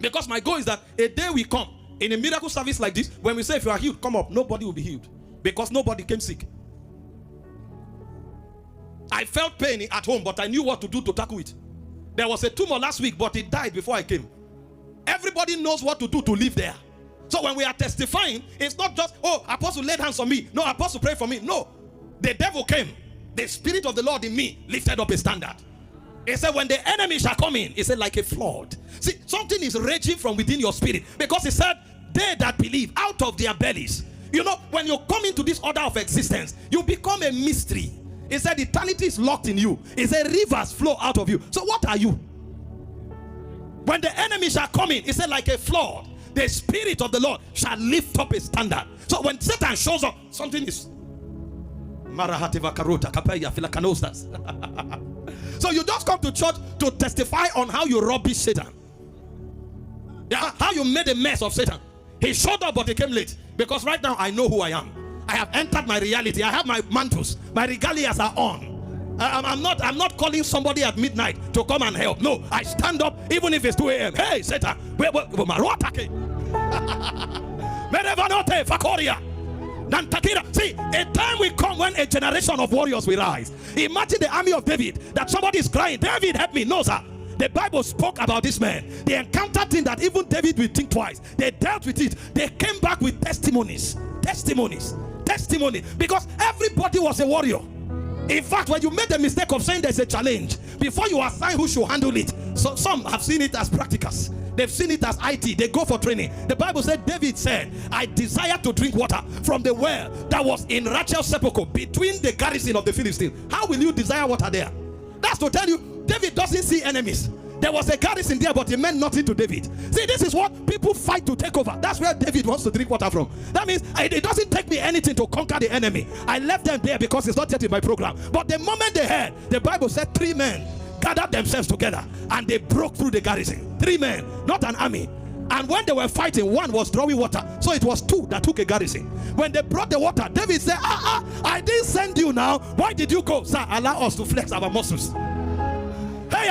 Because my goal is that a day will come in a miracle service like this, when we say if you are healed, come up, nobody will be healed. Because nobody came sick. I felt pain at home, but I knew what to do to tackle it. There was a tumor last week, but it died before I came. Everybody knows what to do to live there. So when we are testifying, it's not just, oh, apostle laid hands on me. No, apostle prayed for me. No. The devil came. The Spirit of the Lord in me lifted up a standard. He said, when the enemy shall come in, he said, like a flood. See, something is raging from within your spirit. Because he said, they that believe, out of their bellies. You know, when you come into this order of existence, you become a mystery. He said, eternity is locked in you. He said, rivers flow out of you. So what are you? When the enemy shall come in, he said, like a flood, the Spirit of the Lord shall lift up a standard. So when Satan shows up, something is. So you just come to church to testify on how you rubbish Satan. Yeah, how you made a mess of Satan. He showed up, but he came late. Because right now I know who I am. I have entered my reality. I have my mantles. My regalias are on. I'm not calling somebody at midnight to come and help. No, I stand up even if it's 2 a.m. Hey, Satan. See, a time will come when a generation of warriors will rise. Imagine the army of David, that somebody is crying, David, help me. No, sir. The Bible spoke about this man. They encountered things that even David will think twice. They dealt with it. They came back with testimonies. Testimony. Because everybody was a warrior. In fact, when you made the mistake of saying there's a challenge, before you assign who should handle it, so some have seen it as practicals. They've seen it as IT. They go for training. The Bible said, David said, I desire to drink water from the well that was in Rachel's sepulchre between the garrison of the Philistines. How will you desire water there? That's to tell you, David doesn't see enemies. There was a garrison there, but it meant nothing to David. See, this is what people fight to take over. That's where David wants to drink water from. That means it doesn't take me anything to conquer the enemy. I left them there because it's not yet in my program. But the moment they heard, the Bible said 3 men gathered themselves together and they broke through the garrison. 3 men, not an army. And when they were fighting, one was drawing water. So it was 2 that took a garrison. When they brought the water, David said, I didn't send you now. Why did you go? Sir, allow us to flex our muscles. Hey,